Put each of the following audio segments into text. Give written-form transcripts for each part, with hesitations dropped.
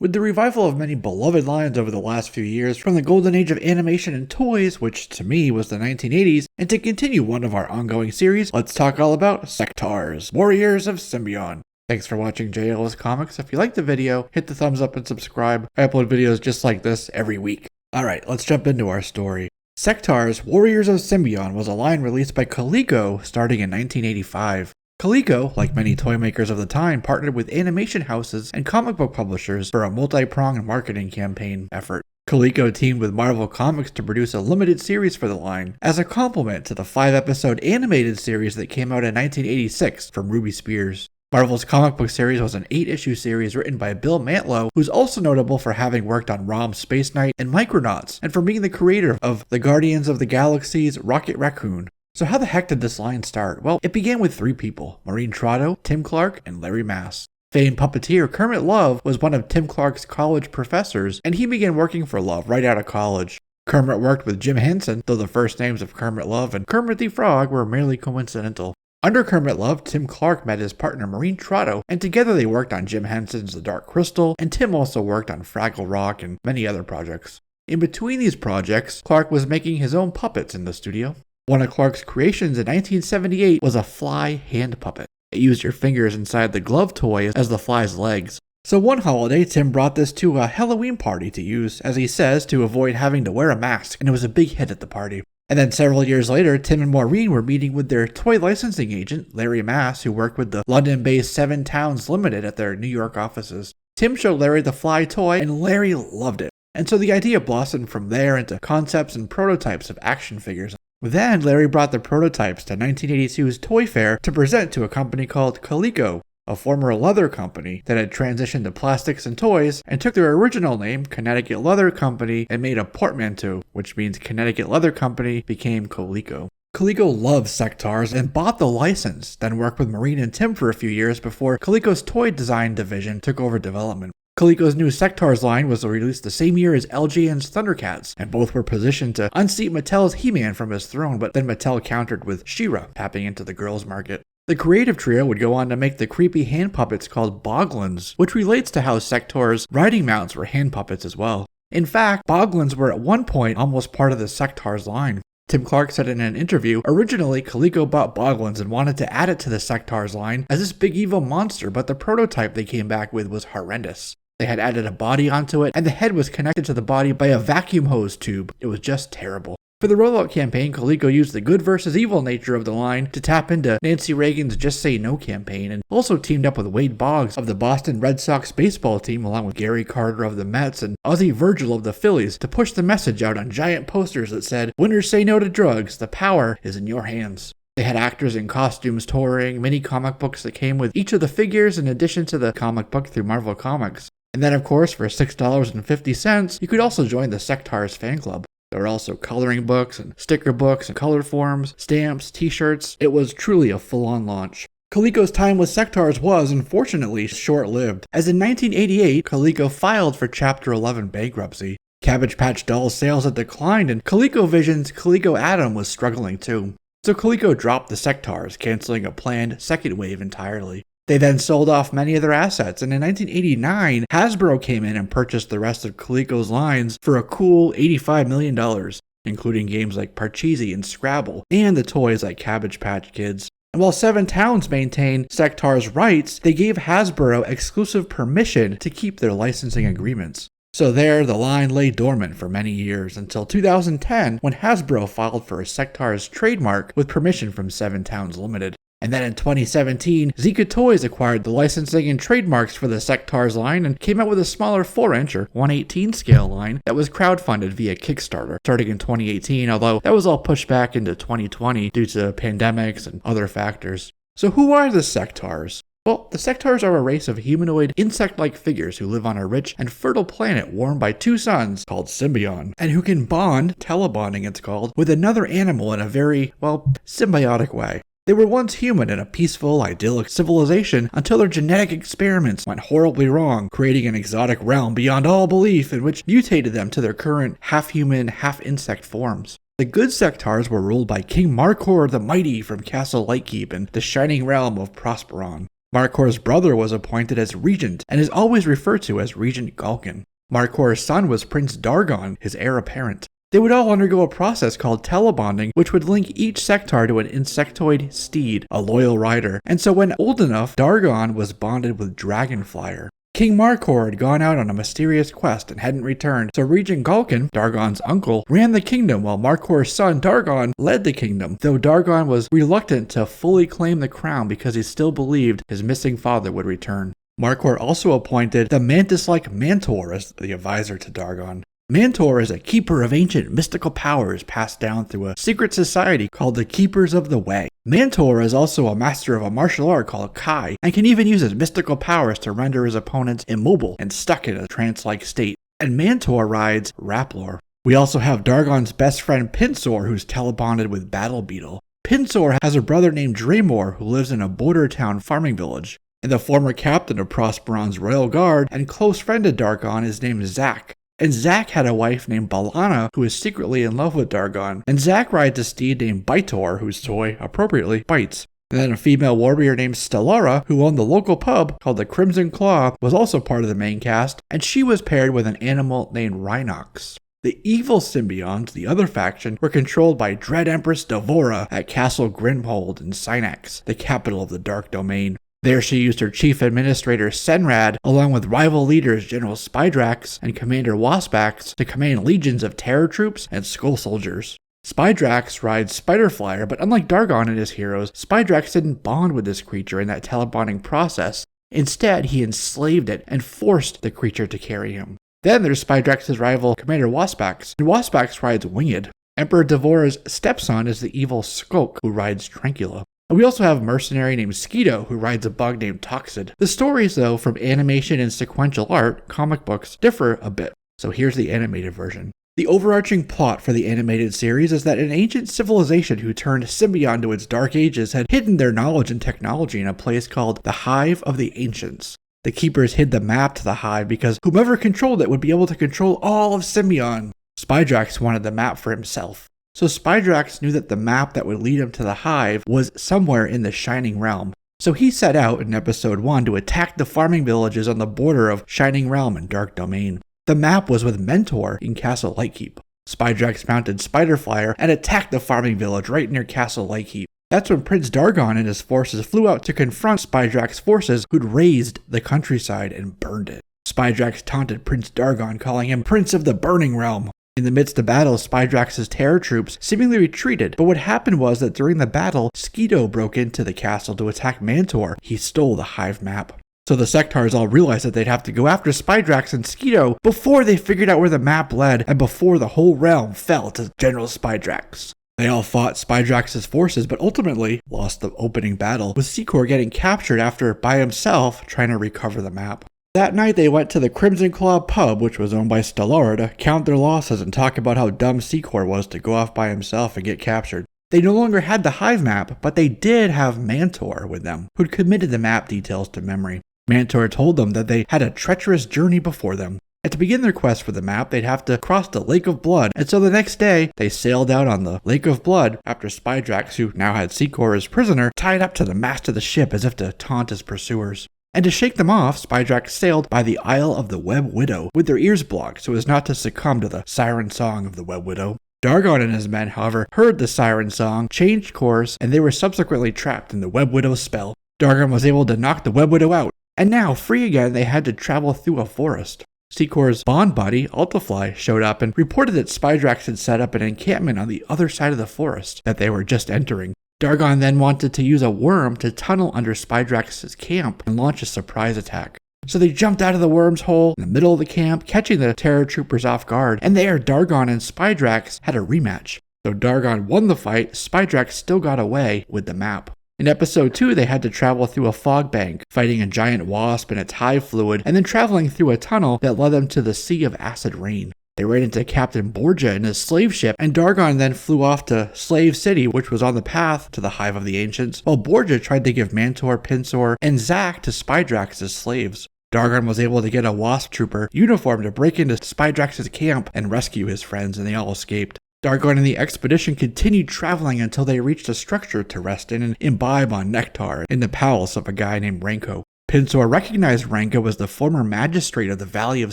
With the revival of many beloved lines over the last few years, from the golden age of animation and toys, which to me was the 1980s, and to continue one of our ongoing series, let's talk all about Sectaurs Warriors of Symbion. Thanks for watching JL's Comics. If you liked the video, hit the thumbs up and subscribe. I upload videos just like this every week. Alright, let's jump into our story. Sectaurs Warriors of Symbion was a line released by Coleco starting in 1985. Coleco, like many toy makers of the time, partnered with animation houses and comic book publishers for a multi-pronged marketing campaign effort. Coleco teamed with Marvel Comics to produce a limited series for the line, as a complement to the 5-episode animated series that came out in 1986 from Ruby Spears. Marvel's comic book series was an 8-issue series written by Bill Mantlo, who's also notable for having worked on Rom's Space Knight and Micronauts, and for being the creator of the Guardians of the Galaxy's Rocket Raccoon. So how the heck did this line start? Well, it began with 3 people, Maureen Trotto, Tim Clark, and Larry Mass. Famed puppeteer Kermit Love was one of Tim Clark's college professors, and he began working for Love right out of college. Kermit worked with Jim Henson, though the first names of Kermit Love and Kermit the Frog were merely coincidental. Under Kermit Love, Tim Clark met his partner Maureen Trotto, and together they worked on Jim Henson's The Dark Crystal, and Tim also worked on Fraggle Rock and many other projects. In between these projects, Clark was making his own puppets in the studio. One of Clark's creations in 1978 was a fly hand puppet. It used your fingers inside the glove toy as the fly's legs. So one holiday, Tim brought this to a Halloween party to use, as he says, to avoid having to wear a mask, and it was a big hit at the party. And then several years later, Tim and Maureen were meeting with their toy licensing agent, Larry Mass, who worked with the London-based 7 Towns Limited at their New York offices. Tim showed Larry the fly toy, and Larry loved it. And so the idea blossomed from there into concepts and prototypes of action figures. Then Larry brought the prototypes to 1982's Toy Fair to present to a company called Coleco, a former leather company that had transitioned to plastics and toys, and took their original name, Connecticut Leather Company, and made a portmanteau, which means Connecticut Leather Company became Coleco. Coleco loved Sectaurs and bought the license, then worked with Maureen and Tim for a few years before Coleco's toy design division took over development. Coleco's new Sectaurs line was released the same year as LJN's Thundercats, and both were positioned to unseat Mattel's He-Man from his throne, but then Mattel countered with She-Ra, tapping into the girls' market. The creative trio would go on to make the creepy hand puppets called Boglins, which relates to how Sectaurs' riding mounts were hand puppets as well. In fact, Boglins were at one point almost part of the Sectaurs line. Tim Clark said in an interview, originally Coleco bought Boglins and wanted to add it to the Sectaurs line as this big evil monster, but the prototype they came back with was horrendous. They had added a body onto it, and the head was connected to the body by a vacuum hose tube. It was just terrible. For the rollout campaign, Coleco used the good versus evil nature of the line to tap into Nancy Reagan's Just Say No campaign, and also teamed up with Wade Boggs of the Boston Red Sox baseball team along with Gary Carter of the Mets and Ozzie Virgil of the Phillies to push the message out on giant posters that said, "Winners say no to drugs, the power is in your hands." They had actors in costumes touring, mini comic books that came with each of the figures in addition to the comic book through Marvel Comics. And then, of course, for $6.50, you could also join the Sectaurs fan club. There were also coloring books and sticker books and color forms, stamps, t-shirts. It was truly a full-on launch. Coleco's time with Sectaurs was, unfortunately, short-lived, as in 1988, Coleco filed for Chapter 11 bankruptcy. Cabbage Patch Dolls sales had declined, and ColecoVision's Coleco Adam was struggling too. So Coleco dropped the Sectaurs, canceling a planned second wave entirely. They then sold off many of their assets, and in 1989, Hasbro came in and purchased the rest of Coleco's lines for a cool $85 million, including games like Parcheesi and Scrabble, and the toys like Cabbage Patch Kids. And while 7 Towns maintained Sectaurs' rights, they gave Hasbro exclusive permission to keep their licensing agreements. So there, the line lay dormant for many years, until 2010, when Hasbro filed for a Sectaurs trademark with permission from 7 Towns Limited. And then in 2017, Zica Toys acquired the licensing and trademarks for the Sectaurs line and came out with a smaller 4-inch or 1/18 scale line that was crowdfunded via Kickstarter, starting in 2018, although that was all pushed back into 2020 due to pandemics and other factors. So who are the Sectaurs? Well, the Sectaurs are a race of humanoid, insect-like figures who live on a rich and fertile planet warmed by 2 suns called Symbion, and who can bond, telebonding it's called, with another animal in a very, symbiotic way. They were once human in a peaceful, idyllic civilization until their genetic experiments went horribly wrong, creating an exotic realm beyond all belief in which mutated them to their current half-human, half-insect forms. The good Sectaurs were ruled by King Markor the Mighty from Castle Lightkeep in the shining realm of Prosperon. Markhor's brother was appointed as regent and is always referred to as Regent Galkin. Markhor's son was Prince Dargon, his heir apparent. They would all undergo a process called telebonding, which would link each sectar to an insectoid steed, a loyal rider, and so when old enough, Dargon was bonded with Dragonflyer. King Markhor had gone out on a mysterious quest and hadn't returned, so Regent Galkin, Dargon's uncle, ran the kingdom while Markhor's son Dargon led the kingdom, though Dargon was reluctant to fully claim the crown because he still believed his missing father would return. Markhor also appointed the mantis-like Mantor as the advisor to Dargon. Mantor is a keeper of ancient mystical powers passed down through a secret society called the Keepers of the Way. Mantor is also a master of a martial art called Kai, and can even use his mystical powers to render his opponents immobile and stuck in a trance-like state. And Mantor rides Raplor. We also have Dargon's best friend Pinsor, who's telebonded with Battle Beetle. Pinsor has a brother named Draymore who lives in a border town farming village. And the former captain of Prosperon's royal guard and close friend of Dargon is named Zack. And Zack had a wife named Balana who is secretly in love with Dargon. And Zack rides a steed named Bitor, whose toy, appropriately, bites. And then a female warrior named Stellara, who owned the local pub called the Crimson Claw, was also part of the main cast, and she was paired with an animal named Rhinox. The evil Symbions, the other faction, were controlled by Dread Empress Devora at Castle Grimhold in Synax, the capital of the Dark Domain. There she used her chief administrator Senrad, along with rival leaders General Spydrax and Commander Waspax, to command legions of terror troops and skull soldiers. Spydrax rides Spiderflyer, but unlike Dargon and his heroes, Spydrax didn't bond with this creature in that telebonding process. Instead, he enslaved it and forced the creature to carry him. Then there's Spydrax's rival Commander Waspax, and Waspax rides Winged. Emperor Devora's stepson is the evil Skulk, who rides Trancula. And we also have a mercenary named Skeeto, who rides a bug named Toxid. The stories, though, from animation and sequential art, comic books, differ a bit. So here's the animated version. The overarching plot for the animated series is that an ancient civilization who turned Symbion to its dark ages had hidden their knowledge and technology in a place called the Hive of the Ancients. The Keepers hid the map to the Hive because whomever controlled it would be able to control all of Symbion. Spydrax wanted the map for himself. So Spydrax knew that the map that would lead him to the Hive was somewhere in the Shining Realm. So he set out in episode 1 to attack the farming villages on the border of Shining Realm and Dark Domain. The map was with Mentor in Castle Lightkeep. Spydrax mounted Spiderflyer and attacked the farming village right near Castle Lightkeep. That's when Prince Dargon and his forces flew out to confront Spydrax's forces who'd razed the countryside and burned it. Spydrax taunted Prince Dargon, calling him Prince of the Burning Realm. In the midst of battle, Spydrax's terror troops seemingly retreated, but what happened was that during the battle, Skeeto broke into the castle to attack Mantor. He stole the Hive map. So the Sectaurs all realized that they'd have to go after Spydrax and Skeeto before they figured out where the map led and before the whole realm fell to General Spydrax. They all fought Spydrax's forces, but ultimately lost the opening battle, with Secor getting captured after, by himself, trying to recover the map. That night they went to the Crimson Claw pub, which was owned by Stellara, to count their losses and talk about how dumb Secor was to go off by himself and get captured. They no longer had the Hive map, but they did have Mantor with them, who'd committed the map details to memory. Mantor told them that they had a treacherous journey before them. And to begin their quest for the map, they'd have to cross the Lake of Blood, and so the next day, they sailed out on the Lake of Blood after Spydrax, who now had Secor as prisoner, tied up to the mast of the ship as if to taunt his pursuers. And to shake them off, Spydrax sailed by the Isle of the Web Widow, with their ears blocked so as not to succumb to the siren song of the Web Widow. Dargon and his men, however, heard the siren song, changed course, and they were subsequently trapped in the Web Widow's spell. Dargon was able to knock the Web Widow out, and now, free again, they had to travel through a forest. Secor's bond buddy, Altafly, showed up and reported that Spydrax had set up an encampment on the other side of the forest that they were just entering. Dargon then wanted to use a worm to tunnel under Spydrax's camp and launch a surprise attack. So they jumped out of the worm's hole in the middle of the camp, catching the terror troopers off guard, and there Dargon and Spydrax had a rematch. Though Dargon won the fight, Spydrax still got away with the map. In episode 2, they had to travel through a fog bank, fighting a giant wasp and its hive fluid, and then traveling through a tunnel that led them to the Sea of Acid Rain. They ran into Captain Borgia in his slave ship, and Dargon then flew off to Slave City, which was on the path to the Hive of the Ancients, while Borgia tried to give Mantor, Pinsor, and Zack to Spydrax as slaves. Dargon was able to get a wasp trooper uniform to break into Spydrax's camp and rescue his friends, and they all escaped. Dargon and the expedition continued traveling until they reached a structure to rest in and imbibe on nectar in the palace of a guy named Ranko. Pinsor recognized Ranko as the former magistrate of the Valley of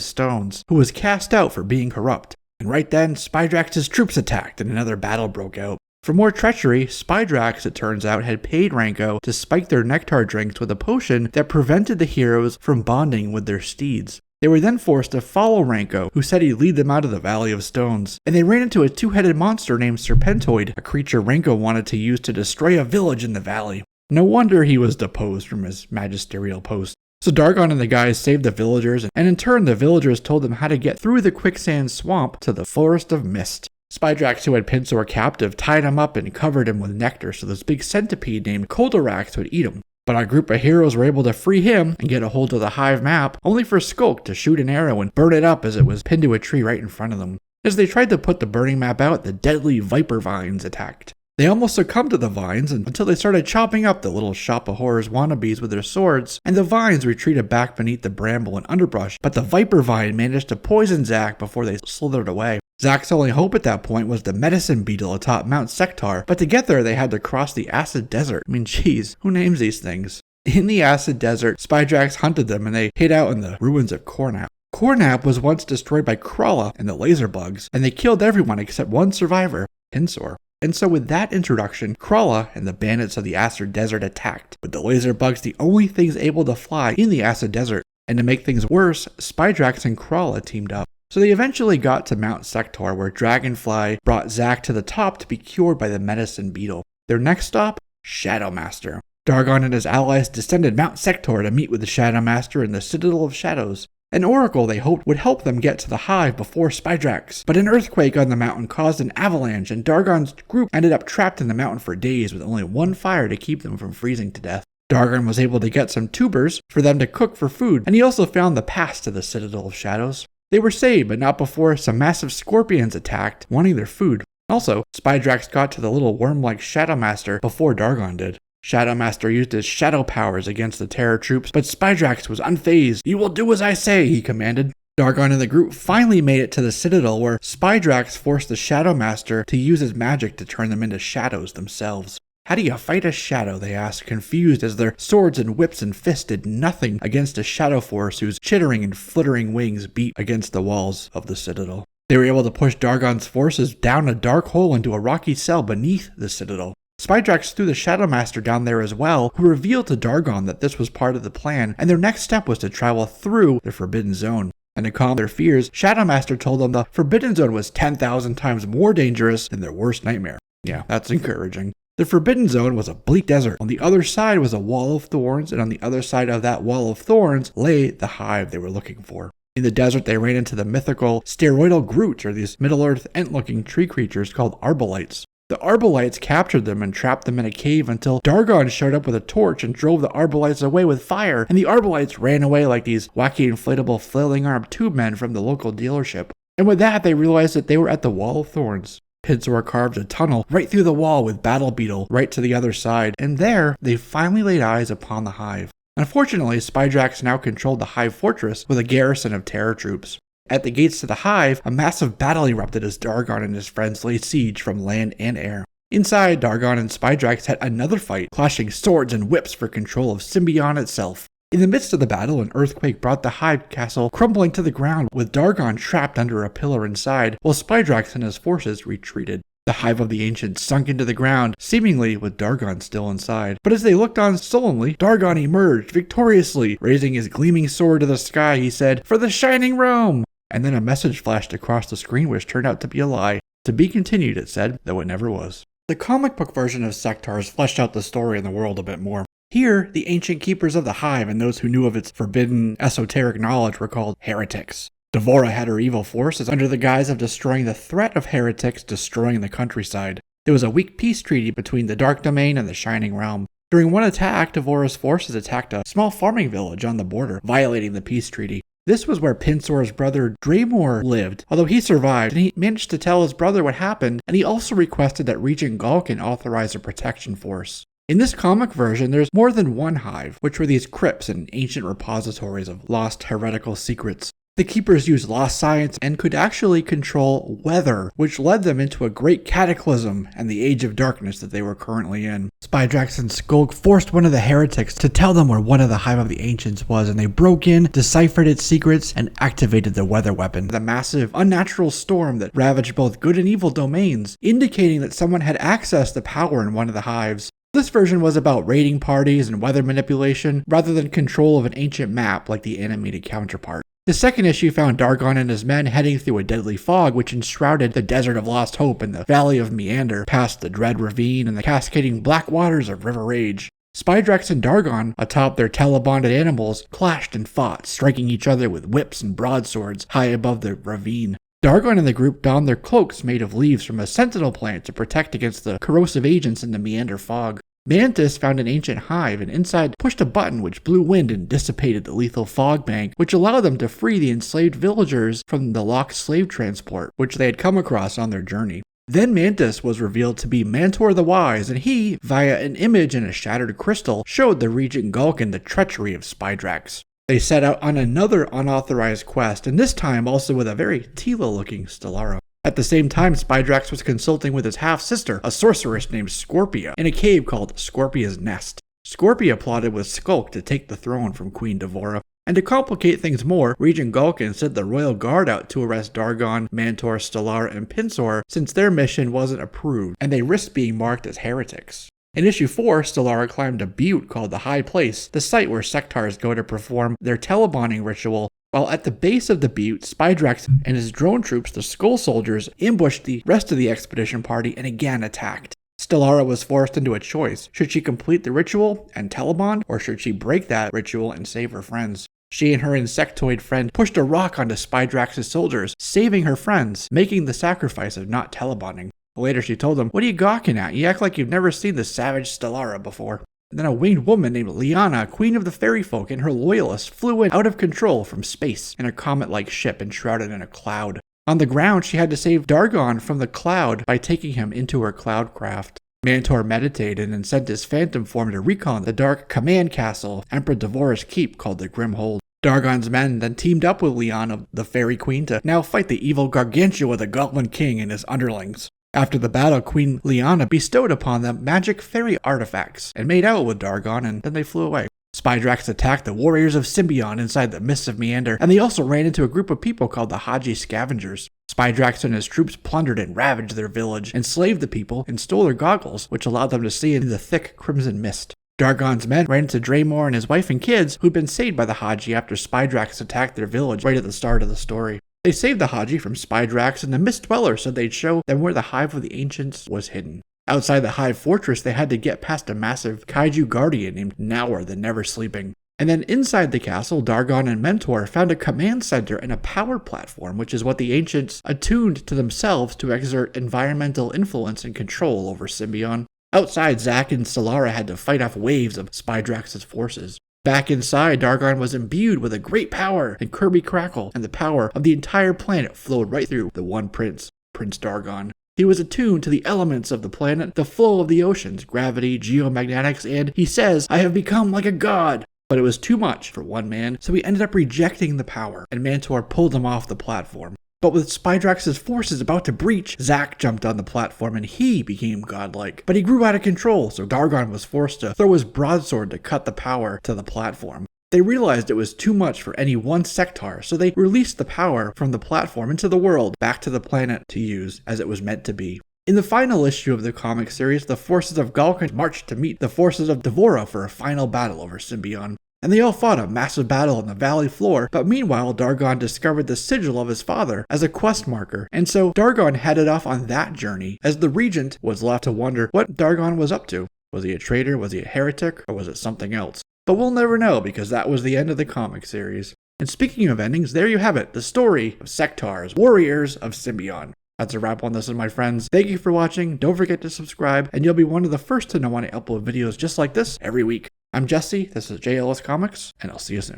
Stones, who was cast out for being corrupt. And right then, Spydrax's troops attacked and another battle broke out. For more treachery, Spydrax, it turns out, had paid Ranko to spike their nectar drinks with a potion that prevented the heroes from bonding with their steeds. They were then forced to follow Ranko, who said he'd lead them out of the Valley of Stones, and they ran into a two-headed monster named Serpentoid, a creature Ranko wanted to use to destroy a village in the valley. No wonder he was deposed from his magisterial post. So Dargon and the guys saved the villagers, and in turn the villagers told them how to get through the quicksand swamp to the Forest of Mist. Spydrax, who had Pinsor captive, tied him up and covered him with nectar so this big centipede named Koldorax would eat him. But our group of heroes were able to free him and get a hold of the hive map, only for Skulk to shoot an arrow and burn it up as it was pinned to a tree right in front of them. As they tried to put the burning map out, the deadly viper vines attacked. They almost succumbed to the vines until they started chopping up the little Shop of Horrors wannabes with their swords, and the vines retreated back beneath the bramble and underbrush, but the viper vine managed to poison Zac before they slithered away. Zac's only hope at that point was the medicine beetle atop Mount Sectaur, but to get there they had to cross the acid desert. I mean, geez, who names these things? In the acid desert, Spydrax hunted them and they hid out in the ruins of Cornap. Cornap was once destroyed by Krala and the laser bugs, and they killed everyone except one survivor, Pinsor. And so with that introduction, Krala and the bandits of the acid desert attacked, with the laser bugs the only things able to fly in the acid desert. And to make things worse, Spydrax and Krala teamed up. So they eventually got to Mount Sectaur, where Dragonfly brought Zac to the top to be cured by the medicine beetle. Their next stop? Shadowmaster. Dargon and his allies descended Mount Sectaur to meet with the Shadowmaster in the Citadel of Shadows. An oracle they hoped would help them get to the hive before Spydrax, but an earthquake on the mountain caused an avalanche, and Dargon's group ended up trapped in the mountain for days with only one fire to keep them from freezing to death. Dargon was able to get some tubers for them to cook for food, and he also found the pass to the Citadel of Shadows. They were saved, but not before some massive scorpions attacked, wanting their food. Also, Spydrax got to the little worm-like Shadowmaster before Dargon did. Shadowmaster used his shadow powers against the terror troops, but Spydrax was unfazed. "You will do as I say," he commanded. Dargon and the group finally made it to the Citadel, where Spydrax forced the Shadowmaster to use his magic to turn them into shadows themselves. How do you fight a shadow, they asked, confused as their swords and whips and fists did nothing against a shadow force whose chittering and flittering wings beat against the walls of the Citadel. They were able to push Dargon's forces down a dark hole into a rocky cell beneath the Citadel. Spydrax threw the Shadowmaster down there as well, who revealed to Dargon that this was part of the plan, and their next step was to travel through the Forbidden Zone. And to calm their fears, Shadowmaster told them the Forbidden Zone was 10,000 times more dangerous than their worst nightmare. Yeah, that's encouraging. The Forbidden Zone was a bleak desert. On the other side was a wall of thorns, and on the other side of that wall of thorns lay the hive they were looking for. In the desert, they ran into the mythical steroidal Groot, or these Middle-earth ant-looking tree creatures called Arbolites. The Arbolites captured them and trapped them in a cave until Dargon showed up with a torch and drove the Arbolites away with fire, and the Arbolites ran away like these wacky inflatable flailing-armed tube men from the local dealership. And with that, they realized that they were at the Wall of Thorns. Pinsor carved a tunnel right through the wall with Battle Beetle right to the other side, and there they finally laid eyes upon the hive. Unfortunately, Spydrax now controlled the hive fortress with a garrison of terror troops. At the gates to the hive, a massive battle erupted as Dargon and his friends laid siege from land and air. Inside, Dargon and Spydrax had another fight, clashing swords and whips for control of Symbion itself. In the midst of the battle, an earthquake brought the hive castle crumbling to the ground, with Dargon trapped under a pillar inside, while Spydrax and his forces retreated. The hive of the ancients sunk into the ground, seemingly with Dargon still inside. But as they looked on sullenly, Dargon emerged victoriously. Raising his gleaming sword to the sky, he said, "For the Shining Realm!" And then a message flashed across the screen which turned out to be a lie. To be continued, it said, though it never was. The comic book version of Sectaurs fleshed out the story and the world a bit more. Here, the ancient keepers of the hive and those who knew of its forbidden, esoteric knowledge were called heretics. Devora had her evil forces under the guise of destroying the threat of heretics destroying the countryside. There was a weak peace treaty between the Dark Domain and the Shining Realm. During one attack, Devora's forces attacked a small farming village on the border, violating the peace treaty. This was where Pinsor's brother Draymore lived, although he survived, and he managed to tell his brother what happened, and he also requested that Regent Galkin authorize a protection force. In this comic version, there's more than one hive, which were these crypts and ancient repositories of lost heretical secrets. The Keepers used lost science and could actually control weather, which led them into a great cataclysm and the Age of Darkness that they were currently in. Spydrax and Skulk forced one of the heretics to tell them where one of the Hive of the Ancients was, and they broke in, deciphered its secrets, and activated the weather weapon, the massive, unnatural storm that ravaged both good and evil domains, indicating that someone had accessed the power in one of the hives. This version was about raiding parties and weather manipulation, rather than control of an ancient map like the animated counterpart. The second issue found Dargon and his men heading through a deadly fog which enshrouded the Desert of Lost Hope and the Valley of Meander, past the Dread Ravine and the cascading black waters of River Rage. Spydrax and Dargon, atop their telebonded animals, clashed and fought, striking each other with whips and broadswords high above the ravine. Dargon and the group donned their cloaks made of leaves from a sentinel plant to protect against the corrosive agents in the Meander fog. Mantis found an ancient hive and inside pushed a button which blew wind and dissipated the lethal fog bank, which allowed them to free the enslaved villagers from the locked slave transport, which they had come across on their journey. Then Mantis was revealed to be Mantor the Wise, and he, via an image in a shattered crystal, showed the Regent Gulkin the treachery of Spydrax. They set out on another unauthorized quest, and this time also with a very Tila-looking Stellara. At the same time, Spydrax was consulting with his half-sister, a sorceress named Scorpia, in a cave called Scorpia's Nest. Scorpia plotted with Skulk to take the throne from Queen Devora. And to complicate things more, Regent Gulkin sent the Royal Guard out to arrest Dargon, Mantor, Stellara, and Pinsor since their mission wasn't approved, and they risked being marked as heretics. In issue 4, Stellara climbed a butte called the High Place, the site where Sectaurs go to perform their telebonding ritual, while at the base of the butte, Spydrax and his drone troops, the Skull Soldiers, ambushed the rest of the expedition party and again attacked. Stellara was forced into a choice. Should she complete the ritual and telebond, or should she break that ritual and save her friends? She and her insectoid friend pushed a rock onto Spydrax's soldiers, saving her friends, making the sacrifice of not telebonding. Later she told them, "What are you gawking at? You act like you've never seen the savage Stellara before." And then a winged woman named Liana, queen of the fairy folk, and her loyalists flew in out of control from space in a comet-like ship enshrouded in a cloud. On the ground, she had to save Dargon from the cloud by taking him into her cloud craft. Mantor meditated and sent his phantom form to recon the dark command castle Emperor Devora's keep called the Grim Hold. Dargon's men then teamed up with Liana, the fairy queen, to now fight the evil Gargantua the Goblin King and his underlings. After the battle, Queen Liana bestowed upon them magic fairy artifacts and made out with Dargon, and then they flew away. Spydrax attacked the Warriors of Symbion inside the Mists of Meander, and they also ran into a group of people called the Haji Scavengers. Spydrax and his troops plundered and ravaged their village, enslaved the people, and stole their goggles, which allowed them to see in the thick crimson mist. Dargon's men ran into Draymore and his wife and kids, who'd been saved by the Haji after Spydrax attacked their village right at the start of the story. They saved the Haji from Spydrax, and the Mist Dweller said they'd show them where the Hive of the Ancients was hidden. Outside the Hive fortress, they had to get past a massive kaiju guardian named Naur the Never Sleeping. And then inside the castle, Dargon and Mentor found a command center and a power platform, which is what the Ancients attuned to themselves to exert environmental influence and control over Symbion. Outside, Zack and Stellara had to fight off waves of Spydrax's forces. Back inside, Dargon was imbued with a great power, and Kirby Crackle and the power of the entire planet flowed right through the one prince, Prince Dargon. He was attuned to the elements of the planet, the flow of the oceans, gravity, geomagnetics, and, he says, "I have become like a god." But it was too much for one man, so he ended up rejecting the power, and Mantor pulled him off the platform. But with Spydrax's forces about to breach, Zack jumped on the platform and he became godlike. But he grew out of control, so Dargon was forced to throw his broadsword to cut the power to the platform. They realized it was too much for any one Sectaur, so they released the power from the platform into the world, back to the planet to use as it was meant to be. In the final issue of the comic series, the forces of Gulkin marched to meet the forces of Devora for a final battle over Symbion. And they all fought a massive battle on the valley floor, but meanwhile Dargon discovered the sigil of his father as a quest marker, and so Dargon headed off on that journey, as the Regent was left to wonder what Dargon was up to. Was he a traitor, was he a heretic, or was it something else? But we'll never know, because that was the end of the comic series. And speaking of endings, there you have it, the story of Sectaurs, Warriors of Symbion. That's a wrap on this one, my friends. Thank you for watching, don't forget to subscribe, and you'll be one of the first to know when I upload videos just like this every week. I'm Jesse, this is JLS Comics, and I'll see you soon.